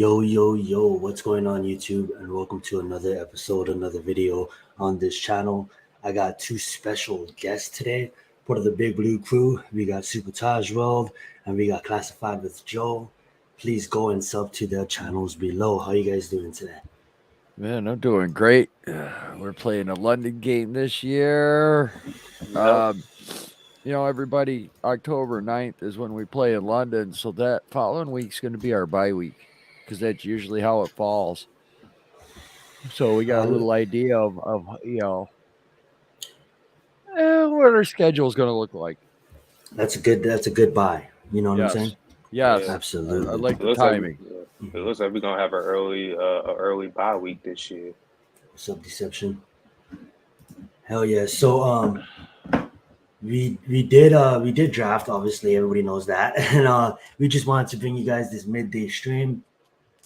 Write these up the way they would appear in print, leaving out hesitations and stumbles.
Yo, what's going on YouTube? And welcome to another episode, another video on this channel. I got two special guests today. Part of the Big Blue Crew, we got Super Taj World and we got Classified with Joe. Please go and sub to their channels below. How you guys doing today? Man, I'm doing great. We're playing a London game this year. Everybody, October 9th is when we play in London. So that following week's going to be our bye week because that's usually how it falls. So we got a little idea of what our schedule is going to look like. That's a good buy. You know what I'm saying? Yes, Yeah. Absolutely. I like the timing. It looks like we're gonna have an early bye week this year. Sub Deception. Hell yeah. So we did draft, obviously everybody knows that. And we just wanted to bring you guys this midday stream.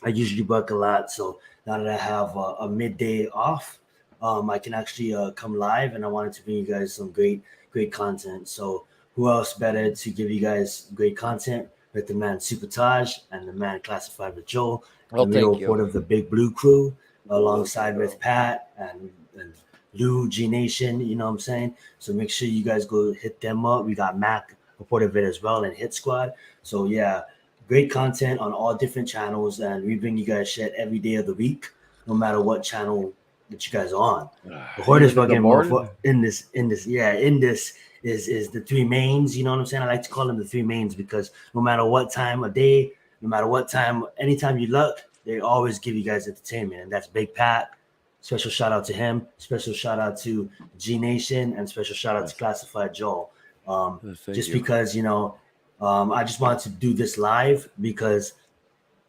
I usually work a lot, so now that I have a midday off, I can actually come live, and I wanted to bring you guys some great content. So who else better to give you guys great content with the man Super Taj and the man Classified with Joel, Well, the middle thank you. part of the Big Blue Crew, alongside with Pat and Lou G Nation. You know what I'm saying? So make sure you guys go hit them up. We got Mac, a part of it as well, and Hit Squad. So yeah, great content on all different channels, and we bring you guys shit every day of the week, no matter what channel that you guys are on. The hardest fucking in this is the three mains. You know what I'm saying? I like to call them the three mains because no matter what time of day, no matter what time, anytime you look, they always give you guys entertainment, and that's Big Pat. Special shout out to him. Special shout out to G Nation, and special shout out to Classified Joel. Because I just wanted to do this live because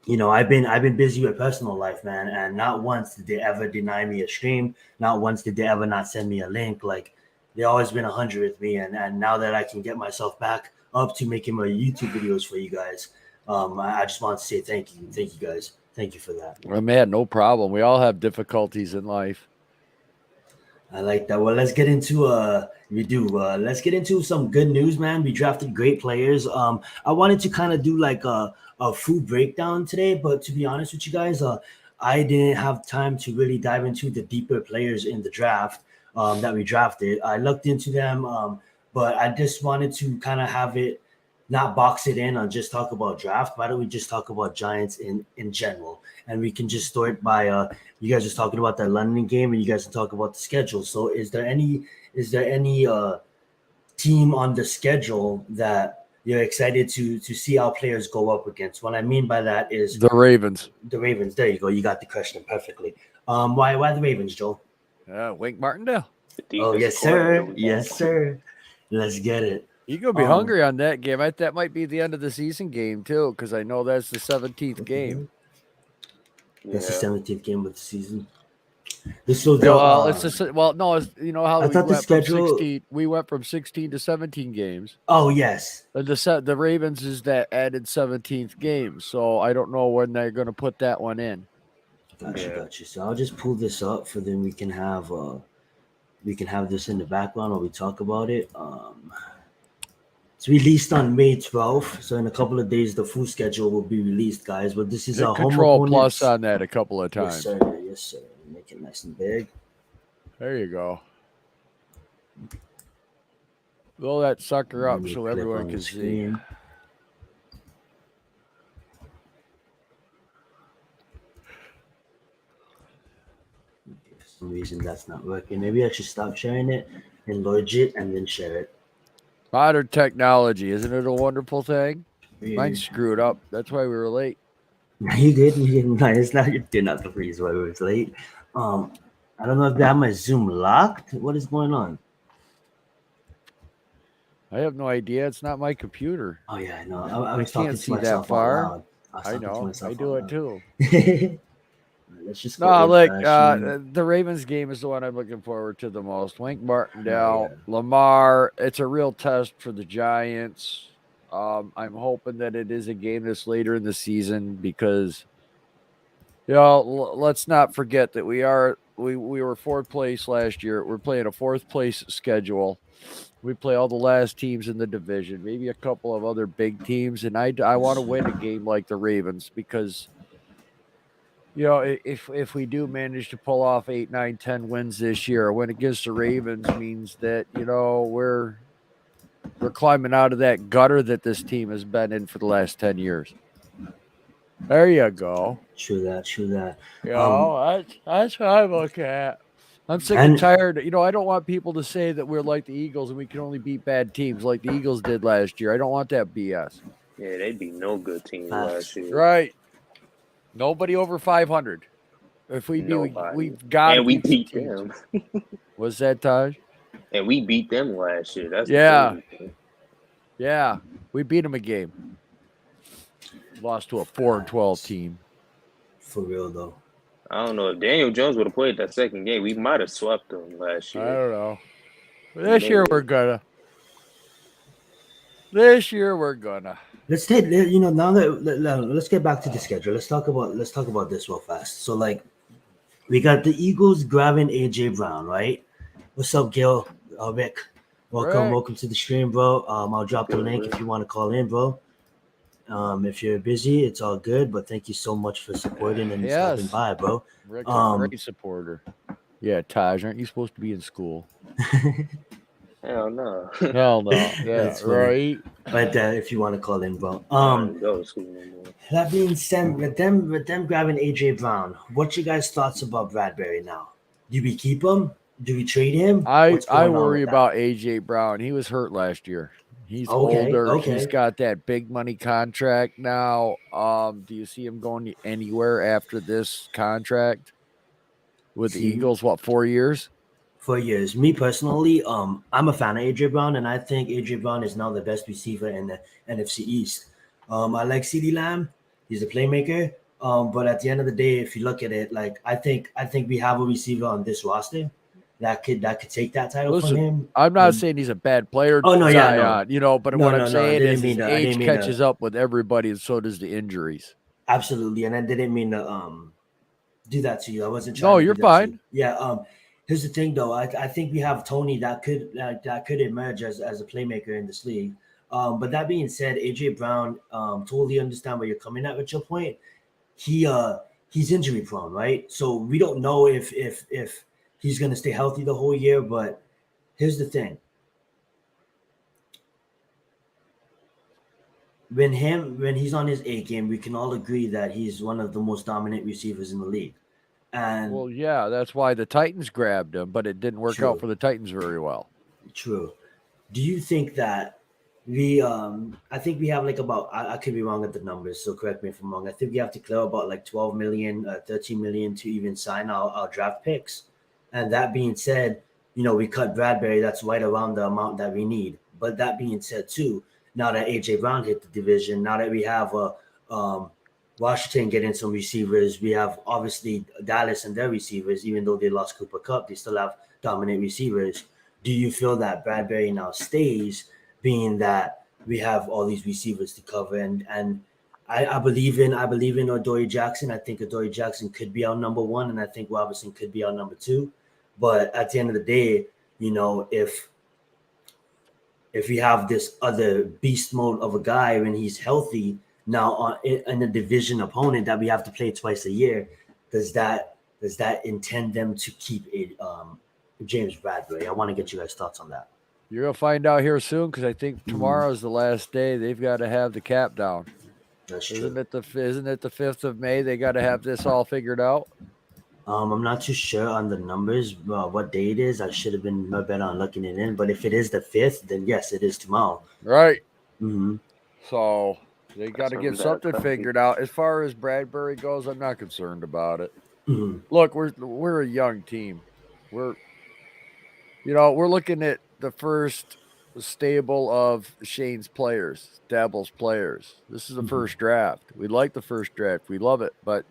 I've been busy with personal life, man, and not once did they ever deny me a stream. Not once did they ever not send me a link. Like they always been 100 with me, and now that I can get myself back up to making my YouTube videos for you guys, I just want to say thank you guys, thank you for that. Well, man, no problem. We all have difficulties in life. I like that. Well, let's get into let's get into some good news, man. We drafted great players. I wanted to kind of do like a full breakdown today, but to be honest with you guys, I didn't have time to really dive into the deeper players in the draft that we drafted. I looked into them, but I just wanted to kind of have it not box it in and just talk about draft. Why don't we just talk about Giants in general? And we can just start by you guys are talking about that London game, and you guys are talking about the schedule. So is there any team on the schedule that you're excited to see our players go up against? What I mean by that is the Ravens. The Ravens. There you go. You got the question perfectly. Why the Ravens, Joel? Wink Martindale. Oh yes, sir. Yes, sir. Let's get it. You're going to be hungry on that game. That might be the end of the season game, too, because I know that's the 17th game. That's the 17th game of the season. How I thought the schedule... we went from 16 to 17 games. Oh, yes. The Ravens is that added 17th game, so I don't know when they're going to put that one in. Gotcha. So I'll just pull this up for then we can have this in the background while we talk about it. It's released on May 12th, so in a couple of days the full schedule will be released, guys. But this is a Control Plus on that a couple of times. Yes, sir. Make it nice and big. There you go. Blow that sucker up so everyone can see. For some reason that's not working. Maybe I should stop sharing it, enlarge it, and then share it. Modern technology, isn't it a wonderful thing? Yeah. Mine screwed up. That's why we were late. You good? It's not the reason why we were late. I don't know if I have my Zoom locked. What is going on? I have no idea. It's not my computer. Oh yeah, I know. I was talking to myself that far. Out loud. I know. I do it too. Let's just the Ravens game is the one I'm looking forward to the most. Wink Martindale, Lamar. It's a real test for the Giants. I'm hoping that it is a game that's later in the season because, let's not forget that we were fourth place last year. We're playing a fourth place schedule. We play all the last teams in the division, maybe a couple of other big teams, and I want to win a game like the Ravens because if we do manage to pull off 8, 9, 10 wins this year, a win against the Ravens means that we're climbing out of that gutter that this team has been in for the last 10 years. There you go. True that. That's what I look at. I'm sick and tired. I don't want people to say that we're like the Eagles and we can only beat bad teams like the Eagles did last year. I don't want that BS. Yeah, they beat no good teams last year. Right. Nobody over 500. If we do, we've got to beat beat them. What's that, Taj? And we beat them last year. That's yeah. We beat them a game. Lost to a 4-12 team. For real though. I don't know if Daniel Jones would have played that second game. We might have swept them last year. I don't know. This year we're gonna. Let's take now that let's get back to the schedule. Let's talk about this real fast. So like, we got the Eagles grabbing AJ Brown, right? What's up, Gil? Rick, welcome to the stream, bro. I'll drop the link if you want to call in, bro. If you're busy, it's all good, but thank you so much for supporting and stopping by, bro. Rick's a great supporter. Yeah, Taj, aren't you supposed to be in school? Hell no. Yeah, right. But if you want to call in, bro. That being said, with them grabbing AJ Brown, what's your guys' thoughts about Bradbury now? Do we keep him? Do we trade him? I worry about AJ Brown. He was hurt last year. He's older. Okay. He's got that big money contract now. Do you see him going anywhere after this contract with the Eagles? What, 4 years? 4 years. Me personally, I'm a fan of AJ Brown, and I think AJ Brown is now the best receiver in the NFC East. I like CeeDee Lamb. He's a playmaker. But at the end of the day, if you look at it, like I think we have a receiver on this roster that could take that title from him. I'm not saying he's a bad player. Oh no, but what I'm saying is his age catches up with everybody, and so does the injuries. Absolutely, and I didn't mean to do that to you. I wasn't trying. No, you're fine. Yeah. Here's the thing, though. I think we have Tony that could emerge as a playmaker in this league. But that being said, AJ Brown, totally understand where you're coming at with your point. He's injury prone, right? So we don't know if he's going to stay healthy the whole year. But here's the thing. When he's on his A game, we can all agree that he's one of the most dominant receivers in the league. And well, yeah, that's why the Titans grabbed him, but it didn't work out for the Titans very well. True. Do you think that we I think we have like about I could be wrong at the numbers, so correct me if I'm wrong. I think we have to clear about like 12 million, 13 million to even sign our draft picks. And that being said, we cut Bradbury, that's right around the amount that we need. But that being said too, now that AJ Brown hit the division, now that we have Washington getting some receivers, we have obviously Dallas and their receivers. Even though they lost Cooper Kupp, they still have dominant receivers. Do you feel that Bradbury now stays, being that we have all these receivers to cover? And I believe in Adoree Jackson. I think Adoree Jackson could be our number one, and I think Robinson could be our number two. But at the end of the day, if we have this other beast mode of a guy when he's healthy, now in a division opponent that we have to play twice a year, does that intend them to keep it James Bradbury? I want to get you guys' thoughts on that. You're gonna find out here soon, because I think tomorrow is the last day. They've got to have the cap down. That's true. Isn't it the 5th of May? They got to have this all figured out. I'm not too sure on the numbers, what day it is. I should have been more better on looking it in. But if it is the 5th, then yes, it is tomorrow. Right. Mm-hmm. So they got to get something figured out. As far as Bradbury goes, I'm not concerned about it. Mm-hmm. Look, we're a young team. We're looking at the first stable of Shane's players, Dabble's players. This is the first draft. We like the first draft. We love it, but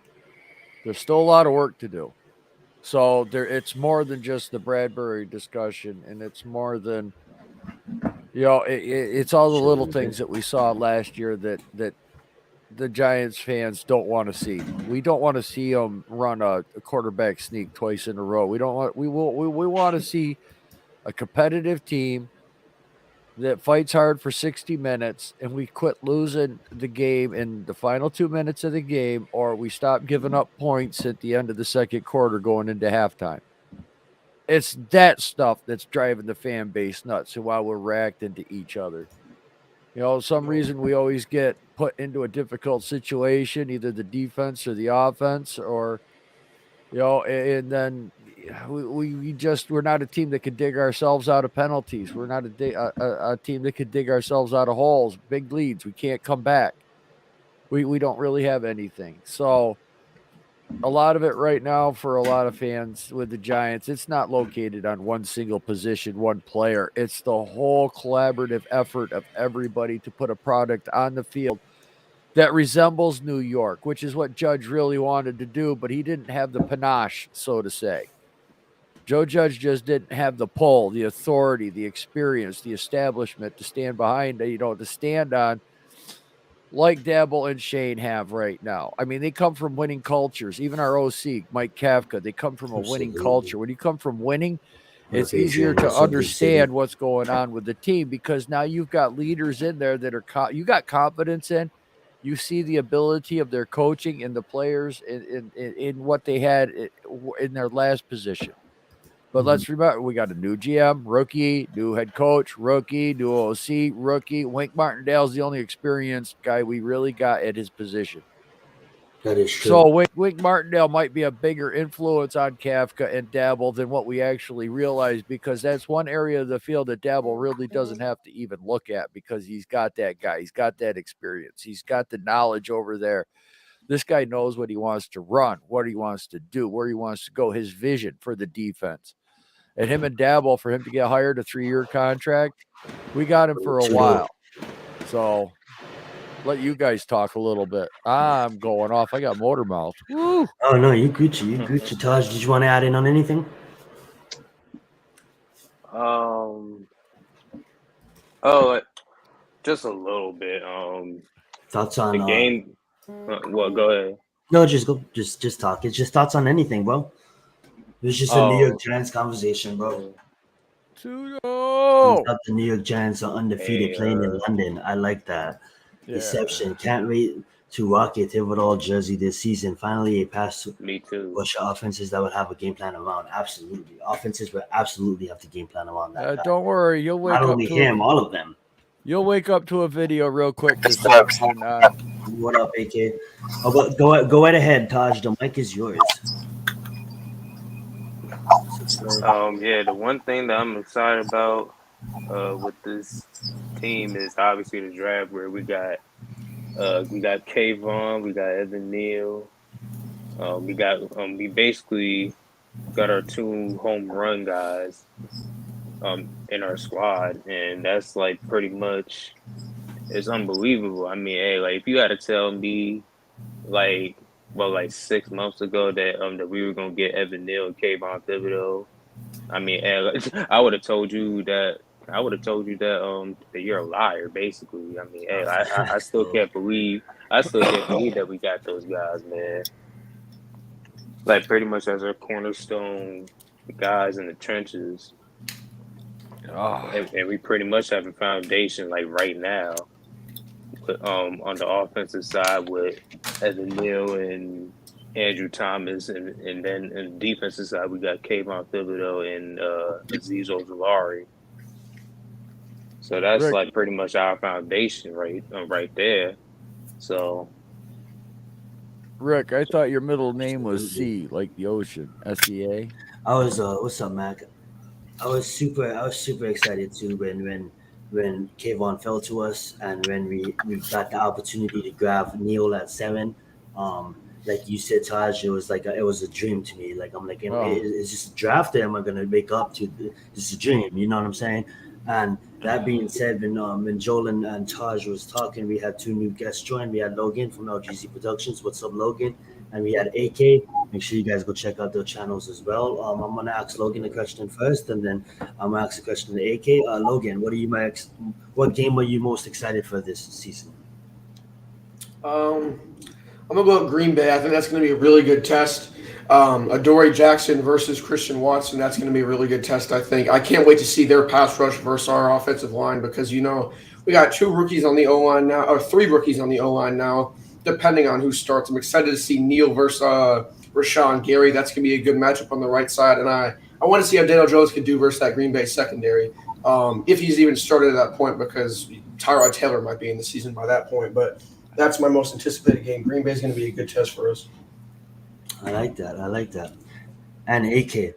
there's still a lot of work to do. So it's more than just the Bradbury discussion, and it's more than it's all the little things that we saw last year that the Giants fans don't want to see. We don't want to see them run a quarterback sneak twice in a row. We want to see a competitive team that fights hard for 60 minutes and we quit losing the game in the final 2 minutes of the game, or we stop giving up points at the end of the second quarter going into halftime. It's that stuff that's driving the fan base nuts and why we're reacting to each other. Some reason we always get put into a difficult situation, either the defense or the offense, or and then we're not a team that could dig ourselves out of penalties. We're not a team that could dig ourselves out of holes, big leads. We can't come back. We don't really have anything. So a lot of it right now for a lot of fans with the Giants, it's not located on one single position, one player. It's the whole collaborative effort of everybody to put a product on the field that resembles New York, which is what Judge really wanted to do, but he didn't have the panache, so to say. Joe Judge just didn't have the pull, the authority, the experience, the establishment to stand behind, to stand on like Dabble and Shane have right now. I mean, they come from winning cultures. Even our OC, Mike Kafka, they come from a winning culture. When you come from winning, it's easier to understand what's going on with the team because now you've got leaders in there that you got confidence in. You see the ability of their coaching and the players in what they had in their last position. But let's remember, we got a new GM, rookie, new head coach, rookie, new OC, rookie. Wink Martindale's the only experienced guy we really got at his position. That is true. So Wink Martindale might be a bigger influence on Kafka and Dabble than what we actually realize, because that's one area of the field that Dabble really doesn't have to even look at because he's got that guy. He's got that experience. He's got the knowledge over there. This guy knows what he wants to run, what he wants to do, where he wants to go, his vision for the defense. And him and Dabble, for him to get hired a 3-year contract, we got him for a while. So let you guys talk a little bit. I'm going off. I got motor mouth. Woo. Oh, no, you Gucci. You Gucci. Taj, did you want to add in on anything? Just a little bit. Thoughts on the game? Well, go ahead. No, just go. Just talk. It's just thoughts on anything, bro. It was just a New York Giants conversation, bro. The New York Giants are undefeated playing in London. I like that. Yeah. Deception. Can't wait to rock a Thibodeau jersey this season. Finally, a pass to Me too. push offenses that would have a game plan around. Absolutely. Offenses would absolutely have to game plan around that. Don't worry. You'll wake up. Not only him, all of them. You'll wake up to a video real quick this afternoon. What up, AK? Oh, go right ahead, Taj. The mic is yours. The one thing that I'm excited about with this team is obviously the draft, where we got Kayvon, we got Evan Neal, we basically got our 2 home run guys in our squad, and that's like pretty much, it's unbelievable. I mean, hey, like if you had to tell me like 6 months ago that we were gonna get Evan Neal and Kayvon Thibodeau, I mean, I would have told you that you're a liar, basically. I mean, hey, I still can't believe that we got those guys, man. Like pretty much as our cornerstone guys in the trenches. And we pretty much have a foundation like right now. On the offensive side with Evan Neal and Andrew Thomas, and then in the defensive side we got Kayvon Thibodeau and Azeez Ojulari. So that's Rick, like pretty much our foundation right there. So Rick, I thought your middle name was C, like the ocean, SEA. I was what's up, Mac? I was super excited too when Kayvon fell to us, and when we got the opportunity to grab Neal at 7. Like you said, Taj, it was a dream to me. Like I'm like, is this a draft or am I gonna wake up to this? A dream? You know what I'm saying? And that being said, when Joel and Taj was talking, we had 2 new guests join. We had Logan from LGC Productions. What's up, Logan? And we had AK. Make sure you guys go check out their channels as well. I'm gonna ask Logan a question first, and then I'm gonna ask a question to AK. Logan, what game are you most excited for this season? I'm gonna go with Green Bay. I think that's gonna be a really good test. Adoree Jackson versus Christian Watson. That's going to be a really good test, I think. I can't wait to see their pass rush versus our offensive line because, we got 2 rookies on the O-line now, or 3 rookies on the O-line now, depending on who starts. I'm excited to see Neal versus Rashawn Gary. That's going to be a good matchup on the right side. And I want to see how Daniel Jones can do versus that Green Bay secondary, if he's even started at that point, because Tyrod Taylor might be in the season by that point. But that's my most anticipated game. Green Bay is going to be a good test for us. I like that. And AK,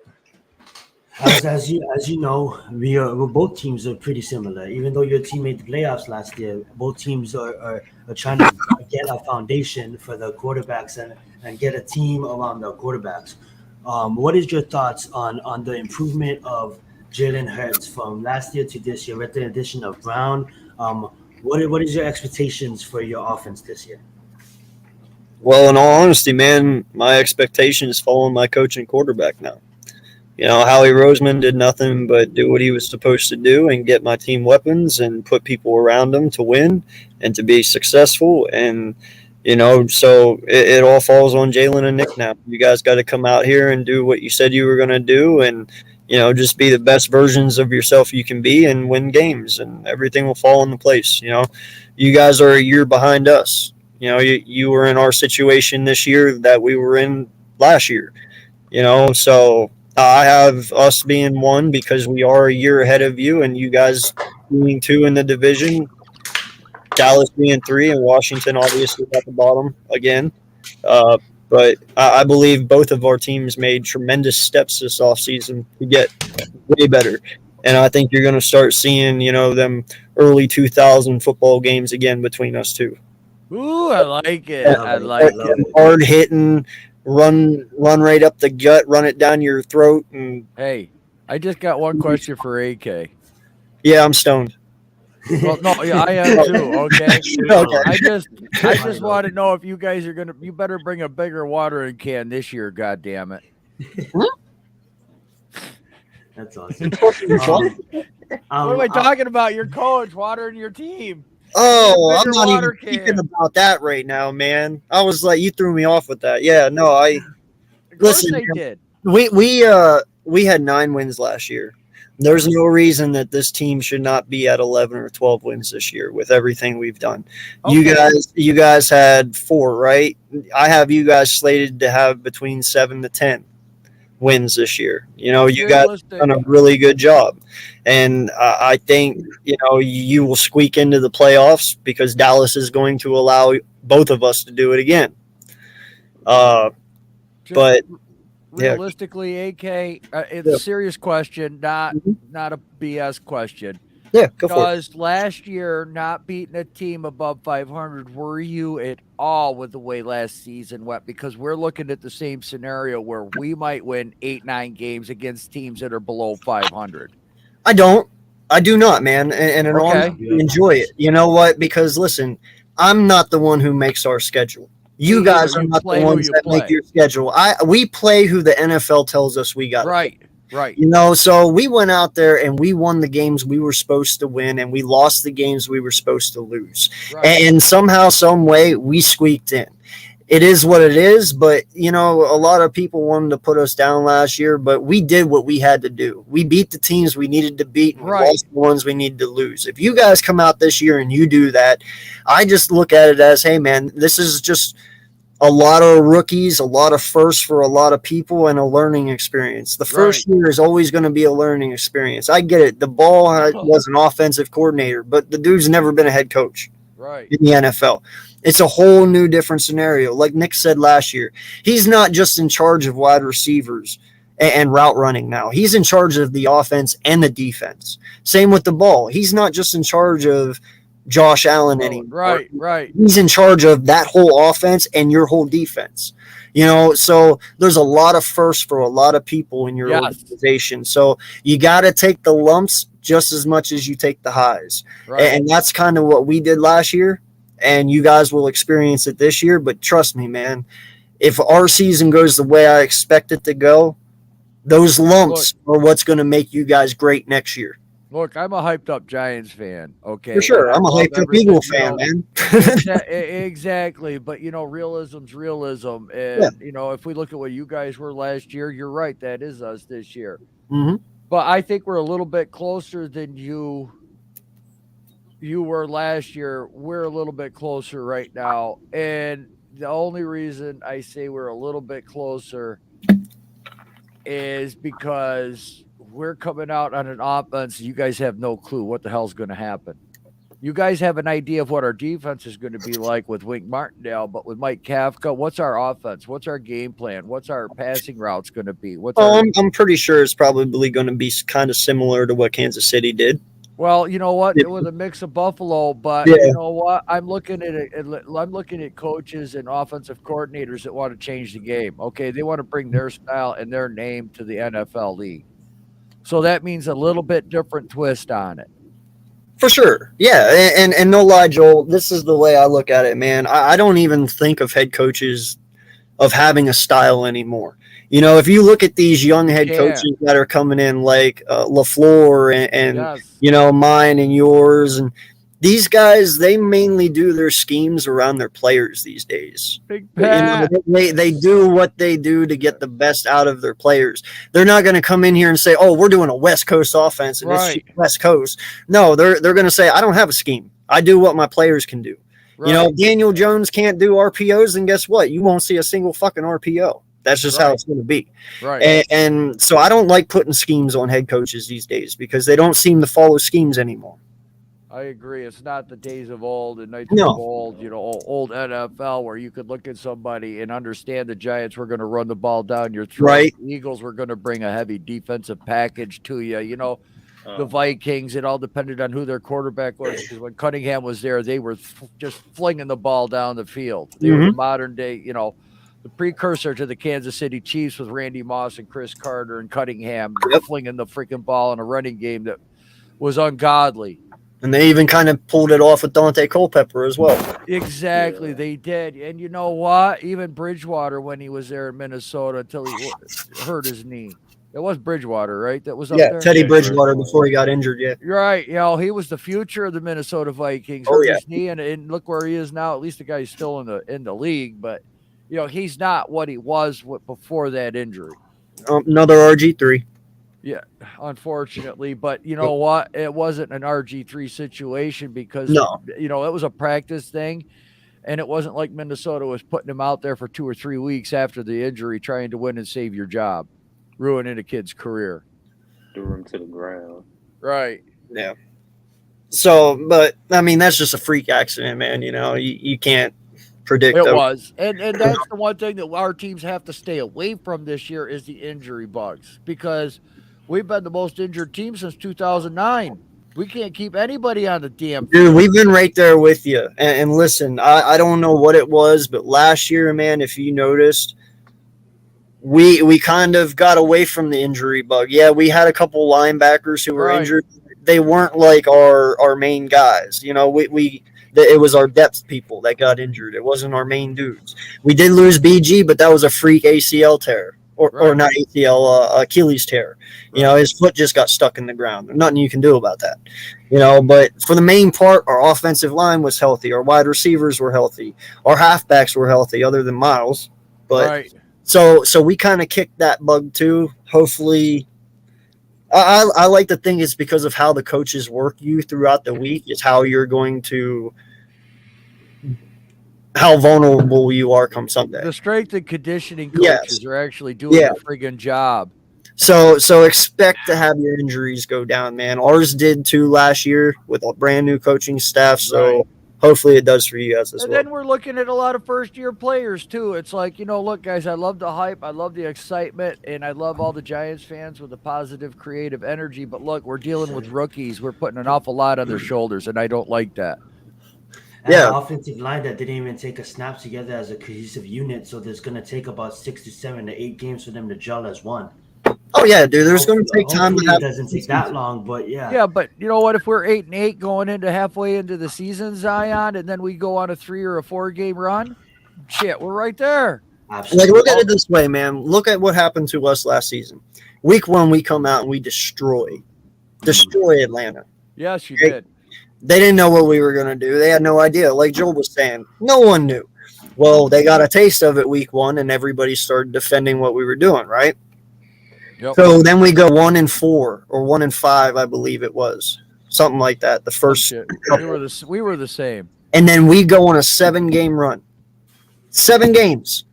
as you know, we're both teams are pretty similar. Even though your team made the playoffs last year, both teams are trying to get a foundation for the quarterbacks and get a team around the quarterbacks. What is your thoughts on the improvement of Jalen Hurts from last year to this year with the addition of Brown? What is your expectations for your offense this year? Well, in all honesty, man, my expectation is following my coach and quarterback now. Howie Roseman did nothing but do what he was supposed to do and get my team weapons and put people around him to win and to be successful. And, so it all falls on Jalen and Nick now. You guys got to come out here and do what you said you were going to do and, just be the best versions of yourself you can be and win games, and everything will fall into place. You guys are a year behind us. You were in our situation this year that we were in last year, so I have us being 1 because we are a year ahead of you, and you guys being 2 in the division, Dallas being 3, and Washington obviously at the bottom again. But I believe both of our teams made tremendous steps this offseason to get way better. And I think you're going to start seeing, them early 2000 football games again between us 2. Ooh, I like it. I like it. Hard hitting, run right up the gut, run it down your throat. And hey, I just got one question for AK. Yeah, I'm stoned. Well, no, yeah, I am too. Okay. Okay. I just want to know if you guys are gonna. You better bring a bigger watering can this year. God damn it. That's awesome. What am I talking about? Your coach watering your team. Oh, I'm not even thinking about that right now, man. I was like, you threw me off with that. Yeah, no, listen. They did. We had 9 wins last year. There's no reason that this team should not be at 11 or 12 wins this year with everything we've done. Okay. You guys had 4, right? I have you guys slated to have between 7 to 10 wins this year. You guys have done a really good job. And I think, you will squeak into the playoffs because Dallas is going to allow both of us to do it again. But realistically, AK, it's a serious question, not a BS question. Yeah, go for it. Because last year, not beating a team above 500, were you at all with the way last season went? Because we're looking at the same scenario where we might win 8-9 games against teams that are below 500. I do not, man. And in all honesty, enjoy it. You know what? Because listen, I'm not the one who makes our schedule. You guys are not the ones that make your schedule. We play who the NFL tells us we got. Right. So we went out there and we won the games we were supposed to win, and we lost the games we were supposed to lose. Right. And somehow, some way, we squeaked in. It is what it is, but, a lot of people wanted to put us down last year, but we did what we had to do. We beat the teams we needed to beat and lost the ones we needed to lose. If you guys come out this year and you do that, I just look at it as, hey, man, this is just a lot of rookies, a lot of firsts for a lot of people, and a learning experience. The first year is always going to be a learning experience. I get it. The ball was an offensive coordinator, but the dude's never been a head coach in the NFL. It's a whole new different scenario. Like Nick said last year, he's not just in charge of wide receivers and route running now. He's in charge of the offense and the defense. Same with the ball. He's not just in charge of Josh Allen anymore. Right. He's in charge of that whole offense and your whole defense. So there's a lot of firsts for a lot of people in your organization. So you got to take the lumps just as much as you take the highs. And that's kind of what we did last year. And you guys will experience it this year. But trust me, man, if our season goes the way I expect it to go, those lumps are what's going to make you guys great next year. Look, I'm a hyped up Giants fan. Okay, For sure. and I I'm a love hyped up everything, Eagle you fan, know. man. Exactly, but realism's realism, Yeah. and if we look at what you guys were last year, you're right. That is us this year. hmm But I think we're a little bit closer than you were last year. We're a little bit closer right now, and the only reason I say we're a little bit closer is because we're coming out on an offense. You guys have no clue what the hell's going to happen. You guys have an idea of what our defense is going to be like with Wink Martindale, but with Mike Kafka, what's our offense? What's our game plan? What's our passing routes going to be? I'm pretty sure it's probably going to be kind of similar to what Kansas City did. Well, you know what? Yeah. With a mix of Buffalo, but Yeah. you know what? I'm looking at it. I'm looking at coaches and offensive coordinators that want to change the game. Okay, they want to bring their style and their name to the NFL league. So that means a little bit different twist on it. For sure. Yeah. And no lie, Joel, this is the way I look at it, man. I don't even think of head coaches of having a style anymore. If you look at these young head coaches that are coming in like LaFleur and Yes. Mine and yours, and these guys, they mainly do their schemes around their players these days. Big Pat. They do what they do to get the best out of their players. They're not going to come in here and say, "Oh, we're doing a West Coast offense and Right. it's West Coast." No, they're going to say, "I don't have a scheme. I do what my players can do." Right. If Daniel Jones can't do RPOs, then guess what? You won't see a single fucking RPO. That's just how it's going to be. Right. And so I don't like putting schemes on head coaches these days because they don't seem to follow schemes anymore. I agree. It's not the days of old and nights No. of old, old NFL where you could look at somebody and understand the Giants were going to run the ball down your throat. Right. The Eagles were going to bring a heavy defensive package to you. The Vikings, it all depended on who their quarterback was. Because when Cunningham was there, they were just flinging the ball down the field. They were the modern day, the precursor to the Kansas City Chiefs with Randy Moss and Chris Carter and Cunningham flinging the freaking ball in a running game that was ungodly. And they even kind of pulled it off with Dante Culpepper as well. Exactly, they did. And you know what? Even Bridgewater, when he was there in Minnesota, until he hurt his knee. It was Bridgewater, right? That was up there? Teddy Bridgewater before he got injured, You're right. He was the future of the Minnesota Vikings. Oh, hurt yeah. his knee, and look where he is now. At least the guy's still in the league, but he's not what he was before that injury. Another RG3. Yeah, unfortunately, but you know what? It wasn't an RG3 situation because it was a practice thing, and it wasn't like Minnesota was putting him out there for 2 or 3 weeks after the injury, trying to win and save your job, ruining a kid's career. Threw him to the ground. Right. Yeah. So, but I mean, that's just a freak accident, man. You can't predict. It was, and that's the one thing that our teams have to stay away from this year is the injury bugs, because we've been the most injured team since 2009. We can't keep anybody on the damn field. Dude, we've been right there with you. And listen, I don't know what it was, but last year, man, if you noticed, we kind of got away from the injury bug. Yeah, we had a couple linebackers who were injured. They weren't like our main guys. It was our depth people that got injured. It wasn't our main dudes. We did lose BG, but that was a freak ACL tear. Or not ACL, Achilles tear. His foot just got stuck in the ground. There's nothing you can do about that. But for the main part, our offensive line was healthy. Our wide receivers were healthy. Our halfbacks were healthy, other than Miles. But so we kind of kicked that bug too. Hopefully, I like to think it's because of how the coaches work you throughout the week. It's how you're going to. How vulnerable you are come Sunday. The strength and conditioning coaches are actually doing a friggin' job. So expect to have your injuries go down, man. Ours did too last year with a brand new coaching staff. So hopefully it does for you guys as well. And then we're looking at a lot of first-year players too. It's like, look, guys, I love the hype, I love the excitement, and I love all the Giants fans with the positive, creative energy. But look, we're dealing with rookies. We're putting an awful lot on their shoulders, and I don't like that. And an offensive line that didn't even take a snap together as a cohesive unit, so there's going to take about 6 to 7 to 8 games for them to gel as one. Oh yeah, dude. There's going to take time to have. It doesn't take that long, but yeah. Yeah, but you know what? If we're 8-8 going into halfway into the season, Zion, and then we go on a 3 or a 4 game run, shit, we're right there. Absolutely. Like, look at it this way, man. Look at what happened to us last season. Week 1, we come out and we destroy destroy Atlanta. Yes, you Okay? did. They didn't know what we were going to do. They had no idea. Like Joel was saying, no one knew. Well, they got a taste of it week 1, and everybody started defending what we were doing, right? Yep. So then we go 1-4 or 1-5, I believe it was, something like that. The first, Shit. We were the same. and then we go on a 7-game run. 7 games.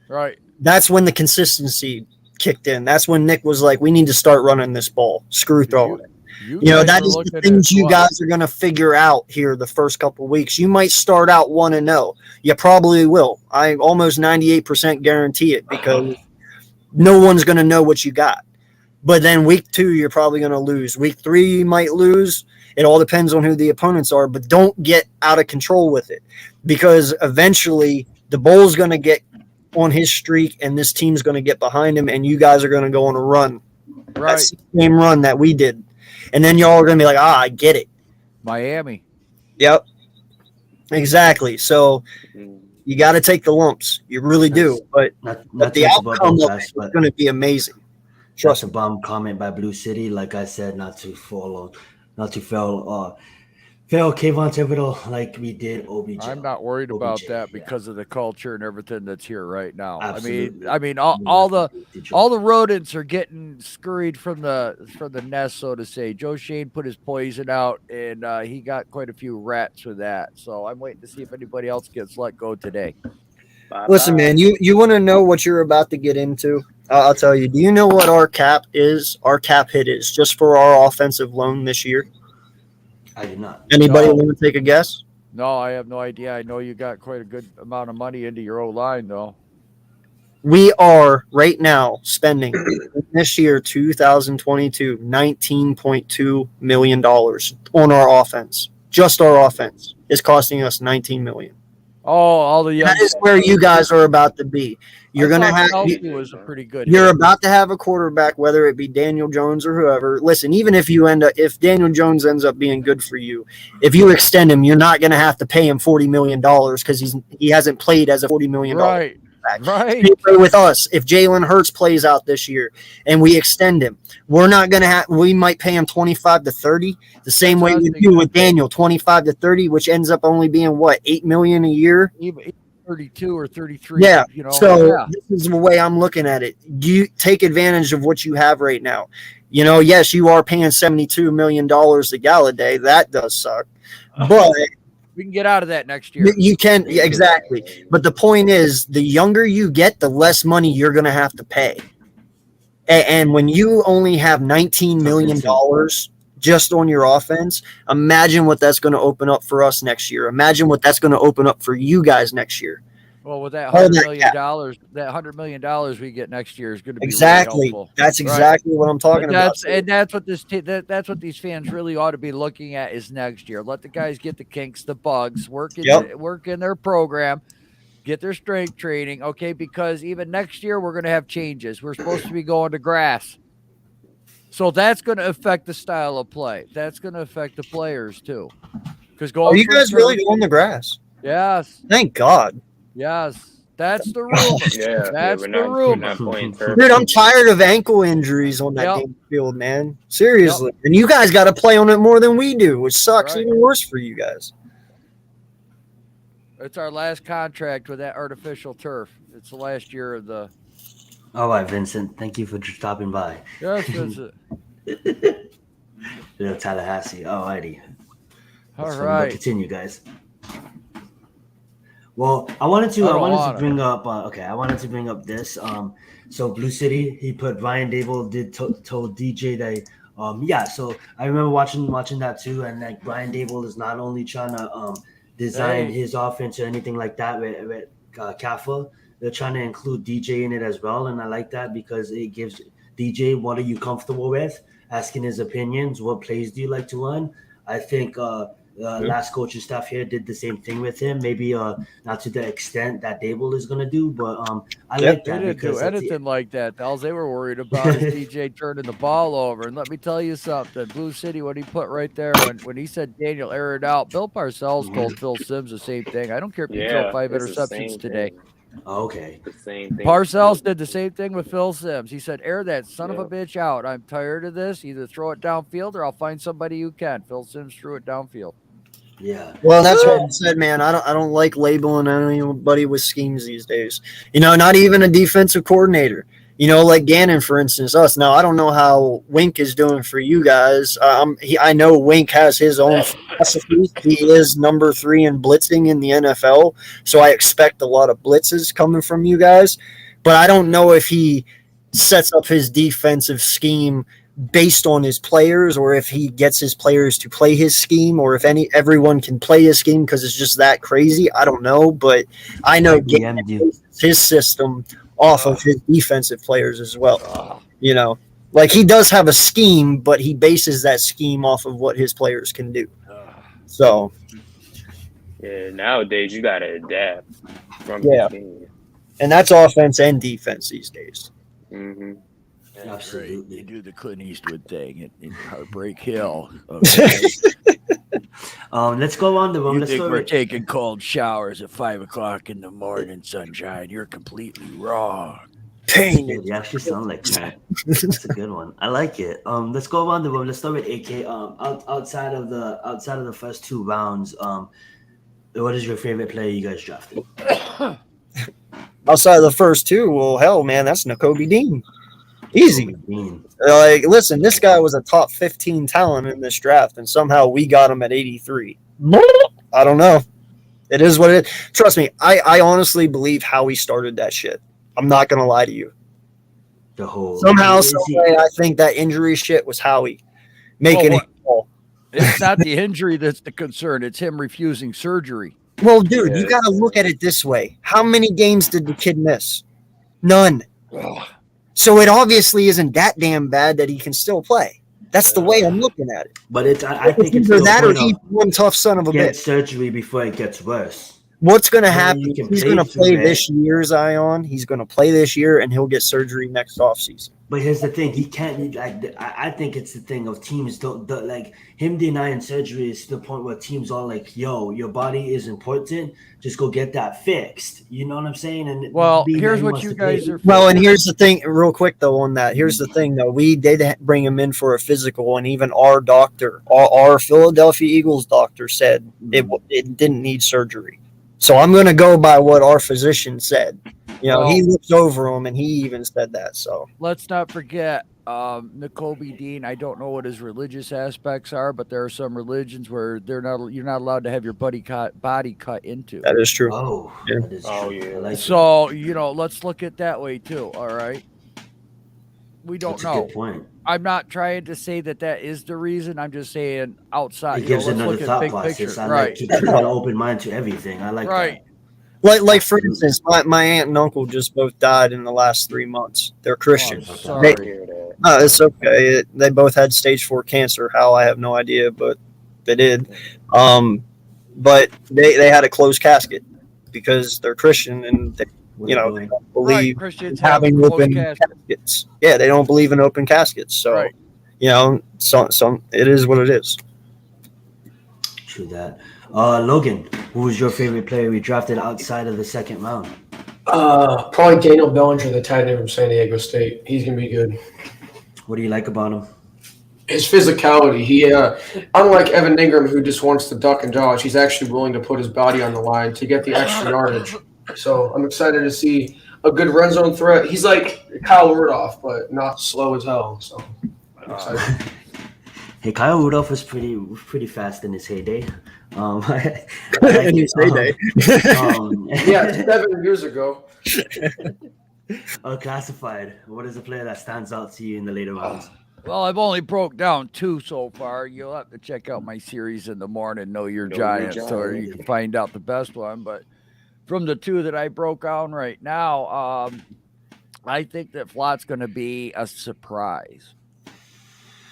Right. That's when the consistency kicked in. That's when Nick was like, "We need to start running this ball. Screw throwing it." You know, that is the things you guys are going to figure out here the first couple of weeks. You might start out 1-0. You probably will. I almost 98% guarantee it because no one's going to know what you got. But then week 2, you're probably going to lose. Week 3, you might lose. It all depends on who the opponents are, but don't get out of control with it because eventually the Bull's going to get on his streak and this team's going to get behind him and you guys are going to go on a run. Right. That same run that we did. And then y'all are going to be like, I get it. Miami. Yep. Exactly. So you got to take the lumps. You really do. But not the outcome of it is going to be amazing. Trust a bomb comment by Blue City. Like I said, not to fail Kayvon Thibodeau like we did OBJ. I'm not worried about that because of the culture and everything that's here right now. Absolutely. I mean, all the rodents are getting scurried from the nest, so to say. Joe Shane put his poison out, and he got quite a few rats with that. So I'm waiting to see if anybody else gets let go today. Listen, man, you want to know what you're about to get into? I'll tell you. Do you know what our cap is? Our cap hit is just for our offensive loan this year. I do not. Anybody want to take a guess? No, I have no idea. I know you got quite a good amount of money into your O-line, though. We are right now spending this year, 2022, $19.2 million on our offense. Just our offense is costing us $19 million. Oh, all the young. That is where you guys are about to be. You're going to have. Was a pretty good. You're about to have a quarterback, whether it be Daniel Jones or whoever. Listen, even if Daniel Jones ends up being good for you, if you extend him, you're not going to have to pay him $40 million because he hasn't played as a $40 million. Right. Right. With us, if Jalen Hurts plays out this year and we extend him, we're not going to have. We might pay him 25 to 30, the same way we do with Daniel, 25 to 30, which ends up only being what, $8 million a year. Even 32 or 33. Yeah. You know. So this is the way I'm looking at it. You take advantage of what you have right now. You know, yes, you are paying $72 million to Galladay. That does suck, but. We can get out of that next year. You can, exactly. But the point is, the younger you get, the less money you're going to have to pay. And when you only have $19 million just on your offense, imagine what that's going to open up for us next year. Imagine what that's going to open up for you guys next year. Well, with that $100 million, that $100 million we get next year is going to be exactly. Really helpful. That's exactly what I'm talking about. And that's what that's what these fans really ought to be looking at is next year. Let the guys get the kinks, the bugs, work in their program, get their strength training. Okay, because even next year we're going to have changes. We're supposed to be going to grass, so that's going to affect the style of play. That's going to affect the players too. Because are you guys really going to grass? Yes. Thank God. Yes, that's the rule. That's the rule. Dude, I'm tired of ankle injuries on that game field, man. Seriously. And you guys got to play on it more than we do, which sucks even worse for you guys. It's our last contract with that artificial turf. It's the last year of the. All right, Vincent. Thank you for stopping by. Yes, Vincent. Tallahassee. All righty. All right. Continue, guys. Well, I wanted to bring up. I wanted to bring up this. So Blue City, he put Ryan Dable told DJ that. So I remember watching that too, and like Brian Dable is not only trying to design his offense or anything like that with Kaffa, they're trying to include DJ in it as well, and I like that because it gives DJ what are you comfortable with, asking his opinions, what plays do you like to run. I think. Last coaching staff here did the same thing with him. Maybe not to the extent that Dable is going to do, but I like that. They didn't do anything like that. All they were worried about is DJ turning the ball over. And let me tell you something. Blue City, what he put right there, when he said Daniel aired out, Bill Parcells told Phil Simms the same thing. I don't care if you throw 5 interceptions today. Oh, okay. The same thing. Parcells did the same thing with Phil Simms. He said, air that son of a Yeah. bitch out. I'm tired of this. Either throw it downfield or I'll find somebody who can. Phil Simms threw it downfield. Yeah. Well, that's what I said, man. I don't like labeling anybody with schemes these days. You know, not even a defensive coordinator. You know, like Gannon, for instance, us. Now, I don't know how Wink is doing for you guys. I know Wink has his own philosophy. He is number 3 in blitzing in the NFL, so I expect a lot of blitzes coming from you guys. But I don't know if he sets up his defensive scheme based on his players, or if he gets his players to play his scheme, or if everyone can play his scheme because it's just that crazy. I don't know, but I know his system off of his defensive players as well. You know, like he does have a scheme, but he bases that scheme off of what his players can do. So Yeah, nowadays you gotta adapt from Yeah. the game. and that's offense and defense these days. Mm-hmm. Absolutely. You do the Clint Eastwood thing in Heartbreak Hill. Let's go on the room. You Let's think go. we're taking cold showers at 5 o'clock in the morning, sunshine? You're completely wrong. Pain. You actually sound like that. That's a good one. I like it. Let's go around the room. Let's start with AK. Outside of the first 2 rounds, what is your favorite player you guys drafted? Outside of the first 2, well, hell, man, that's Nakobe Dean. Easy. Dean. Like, listen, this guy was a top 15 talent in this draft, and somehow we got him at 83. I don't know. It is what it is. Trust me, I honestly believe Howie started that shit. I'm not going to lie to you. The whole Somehow, some way, I think that injury shit was Howie making it fall. It's not the injury that's the concern. It's him refusing surgery. Well, dude, you Yeah. got to look at it this way. How many games did the kid miss? None. So it obviously isn't that damn bad that he can still play. That's the way I'm looking at it. But I think it's either the that or point he's of one tough son of a get bitch. surgery before it gets worse. What's going to Then happen? you can He's play going to through play it. this year, Zion. He's going to play this year, and he'll get surgery next offseason. But here's the thing: he can't. Like, I think it's the thing of teams don't like him denying surgery is to the point where teams are like, "Yo, your body is important. Just go get that fixed." You know what I'm saying? And Well, being that here's he what wants you to play- guys are. Well, and here's the thing, real quick, though, on that. Here's the thing, though. We did bring him in for a physical, and even our doctor, our Philadelphia Eagles doctor, said it didn't need surgery. So I'm going to go by what our physician said. You know, he looked over him, and he even said that. So Let's not forget Nakobe Dean. I don't know what his religious aspects are, but there are some religions where you're not allowed to have your body cut into. that is true. Oh, Yeah. that is Oh, true. yeah. I like So, let's look at that way too. All right. We don't That's a know. good point. I'm not trying to say that is the reason. I'm just saying outside. It gives let's another look at thought big process. picture. I Right. like keeping an open mind to everything. I like Right. Like for instance, my aunt and uncle just both died in the last 3 months. They're Christians. Oh, Sorry sorry. to hear that. No, it's okay. They both had stage 4 cancer. How, I have no idea, but they did. But they had a closed casket because they're Christian and they, that. they don't Right. believe Christians in have having closed open casket. caskets. Yeah, they don't believe in open caskets. So, Right. some it is what it is. True that. Logan, who was your favorite player we drafted outside of the second round? Probably Daniel Bellinger, the tight end from San Diego State. He's gonna be good. What do you like about him? His physicality. He, unlike Evan Ingram, who just wants to duck and dodge, he's actually willing to put his body on the line to get the extra yardage. So I'm excited to see a good red zone threat. He's like Kyle Rudolph, but not slow as hell. So I'm excited. Hey, Kyle Rudolph was pretty fast in his heyday. I In his heyday. Yeah, 7 years ago. Classified. What is a player that stands out to you in the later rounds? Well, I've only broke down 2 so far. You'll have to check out my series in the morning, Know Your Giants, or you can find out the best one. But from the 2 that I broke down right now, I think that Flott's going to be a surprise.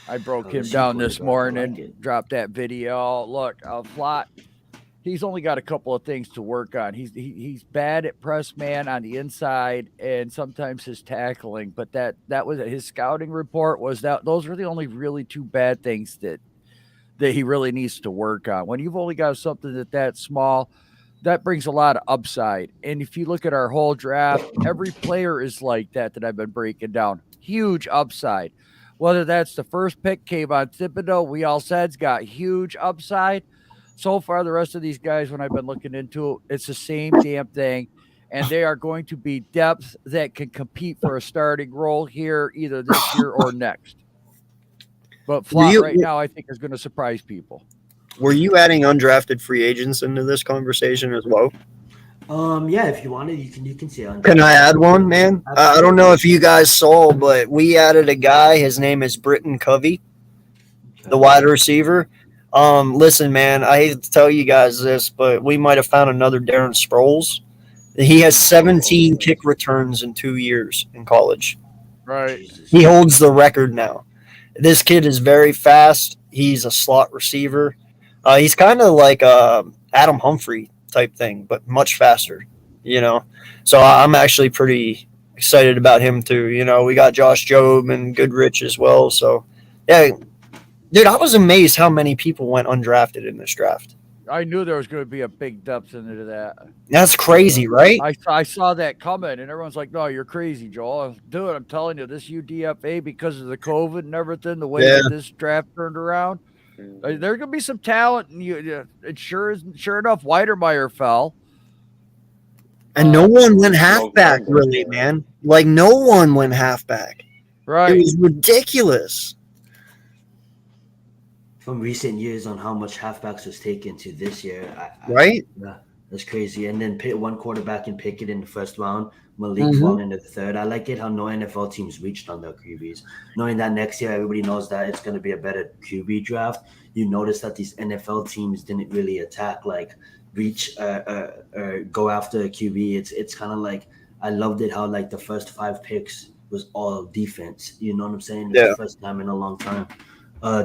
I broke him down this morning, dropped that video. Look, Flott, he's only got a couple of things to work on. He's bad at press man on the inside and sometimes his tackling, but that was his scouting report was that those were the only really 2 bad things that he really needs to work on. When you've only got something that's small, that brings a lot of upside. And if you look at our whole draft, every player is like that I've been breaking down. Huge upside. Whether that's the first pick, Kayvon Thibodeau, we all said's got huge upside. So far, the rest of these guys, when I've been looking into it, it's the same damn thing. And they are going to be depth that can compete for a starting role here either this year or next. But Flott right now, I think, is going to surprise people. Were you adding undrafted free agents into this conversation as well? Yeah, if you wanted, you can say undrafted. Can I add one, man? I don't know if you guys saw, but we added a guy. His name is Britton Covey, the wide receiver. Listen, man, I hate to tell you guys this, but we might have found another Darren Sproles. He has 17 kick returns in 2 years in college. Right. He holds the record now. This kid is very fast. He's a slot receiver. He's kind of like Adam Humphrey type thing, but much faster, So I'm actually pretty excited about him too. We got Josh Jobe and Goodrich as well. So, yeah, dude, I was amazed how many people went undrafted in this draft. I knew there was going to be a big depth into that. That's crazy, right? I saw that coming, and everyone's like, no, you're crazy, Joel. Dude, I'm telling you, this UDFA, because of the COVID and everything, the way that this draft turned around, there's going to be some talent. And sure enough, Weidermeyer fell. And no one went halfback, really, man. Like, no one went halfback. Right. It was ridiculous. From recent years on how much halfbacks was taken to this year. Right? Yeah, that's crazy. And then pick one quarterback and pick it in the first round. Malik falling into the third. I like it how no NFL teams reached on their QBs. Knowing that next year everybody knows that it's going to be a better QB draft. You notice that these NFL teams didn't really attack, like reach or go after a QB. It's kind of like I loved it how like the first 5 picks was all defense. You know what I'm saying? It's the first time in a long time.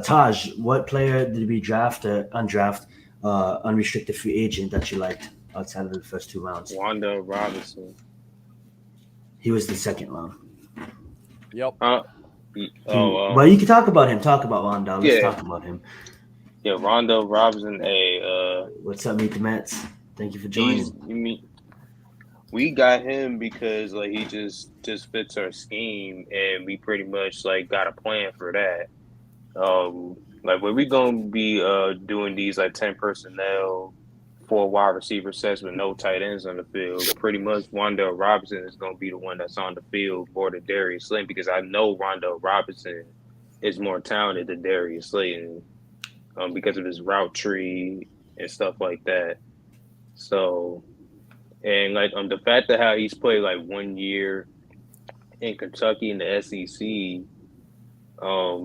Taj, what player did we undraft, unrestricted free agent that you liked outside of the first 2 rounds? Wanda Robinson. He was the second round. Yep. Well, you can talk about him. Talk about Wanda. Let's talk about him. Yeah, Rondo Robinson. What's up, Meet the Mets? Thank you for joining. We got him because like he just fits our scheme, and we pretty much like got a plan for that. Like when we gonna be doing these like 10 personnel, 4 wide receiver sets with no tight ends on the field, pretty much Wanda Robinson is gonna be the one that's on the field more than Darius Slayton, because I know Wanda Robinson is more talented than Darius Slayton because of his route tree and stuff like that. So, and like the fact that how he's played like 1 year in Kentucky in the SEC.